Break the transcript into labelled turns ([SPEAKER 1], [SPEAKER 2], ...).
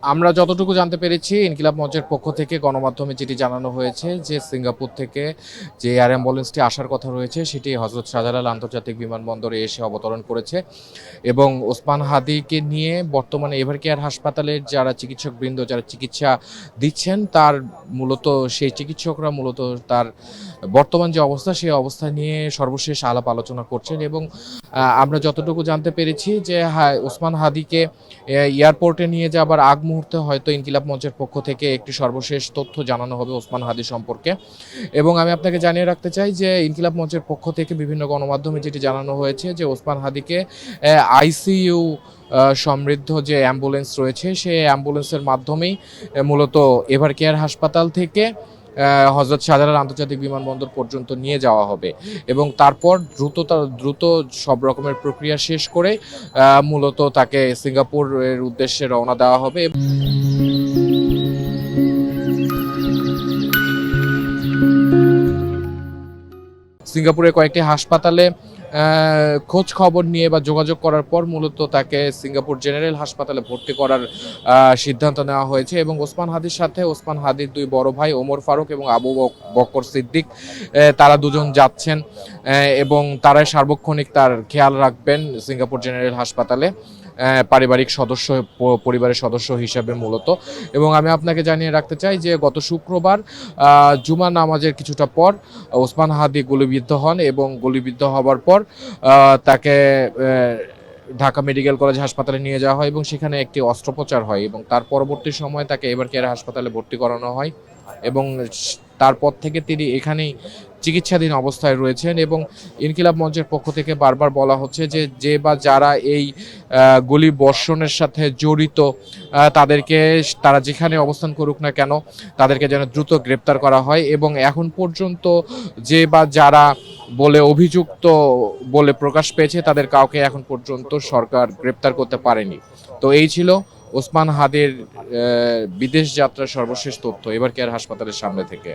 [SPEAKER 1] আমরা যতটুকু জানতে পেরেছি ইনকিলাব মঞ্চের পক্ষ থেকে গণমাধ্যমে যেটি জানানো হয়েছে যে সিঙ্গাপুর থেকে যে এয়ার অ্যাম্বুলেন্সটি আসার কথা রয়েছে সেটি হজরত শাহজালাল আন্তর্জাতিক বিমানবন্দরে এসে অবতরণ করেছে এবং ওসমান হাদিকে নিয়ে বর্তমানে এভার কেয়ার হাসপাতালের যারা চিকিৎসকবৃন্দ যারা চিকিৎসা দিচ্ছেন তার মূলত সেই চিকিৎসকরা মূলত তার বর্তমান যে অবস্থা সেই অবস্থা নিয়ে সর্বশেষ আলাপ আলোচনা করছেন এবং আমরা যতটুকু জানতে পেরেছি যে ওসমান হাদিকে এয়ারপোর্টে নিয়ে যাবার আগ মুহূর্তে হয়তো ইনকিলাব মঞ্চের পক্ষ থেকে একটি সর্বশেষ তথ্য জানানো হবে ওসমান হাদি সম্পর্কে। এবং আমি আপনাকে জানিয়ে রাখতে চাই যে ইনকিলাব মঞ্চের পক্ষ থেকে বিভিন্ন গণমাধ্যমে যেটি জানানো হয়েছে যে ওসমান হাদিকে আইসিইউ সমৃদ্ধ যে অ্যাম্বুলেন্স রয়েছে সেই অ্যাম্বুলেন্সের মাধ্যমেই মূলত এভার কেয়ার হাসপাতাল থেকে হজরত শাহজালাল আন্তর্জাতিক বিমানবন্দর পর্যন্ত নিয়ে যাওয়া হবে এবং তারপর দ্রুত সব রকমের প্রক্রিয়া শেষ করে মূলত তাকে সিঙ্গাপুরের উদ্দেশ্যে রওনা দেওয়া হবে। সিঙ্গাপুরের কয়েকটি হাসপাতালে খোঁজ খবর নিয়ে বা যোগাযোগ করার পর মূলত তাকে সিঙ্গাপুর জেনারেল হাসপাতালে ভর্তি করার সিদ্ধান্ত নেওয়া হয়েছে এবং ওসমান হাদির সাথে ওসমান হাদির দুই বড় ভাই ওমর ফারুক এবং আবু বকর সিদ্দিক তারা দুজন যাচ্ছেন এবং তারাই সার্বক্ষণিক তার খেয়াল রাখবেন সিঙ্গাপুর জেনারেল হাসপাতালে পারিবারিক সদস্য পরিবারের সদস্য হিসাবে মূলত। এবং আমি আপনাকে জানিয়ে রাখতে চাই যে গত শুক্রবার জুমা নামাজের কিছুটা পর ওসমান হাদি গুলিবিদ্ধ হন এবং গুলিবিদ্ধ হবার পর তাকে ঢাকা মেডিকেল কলেজ হাসপাতালে নিয়ে যাওয়া হয় এবং সেখানে একটি অস্ত্রোপচার হয় এবং তার পরবর্তী সময়ে তাকে এভার কেয়ার হাসপাতালে ভর্তি করানো হয় এবং তারপর থেকে তিনি এখানেই চিকিৎসাধীন অবস্থায় রয়েছেন। এবং ইনকিলাব মঞ্চের পক্ষ থেকে বারবার বলা হচ্ছে যে বা যারা এই গুলি বর্ষণের সাথে জড়িত তাদেরকে তারা যেখানে অবস্থান করুক না কেন তাদেরকে যেন দ্রুত গ্রেপ্তার করা হয় এবং এখন পর্যন্ত যে বা যারা বলে অভিযুক্ত বলে প্রকাশ পেয়েছে তাদের কাউকে এখন পর্যন্ত সরকার গ্রেপ্তার করতে পারেনি। তো এই ছিল ওসমান হাদির বিদেশ যাত্রার সর্বশেষ তথ্য এভার কেয়ার হাসপাতালের সামনে থেকে।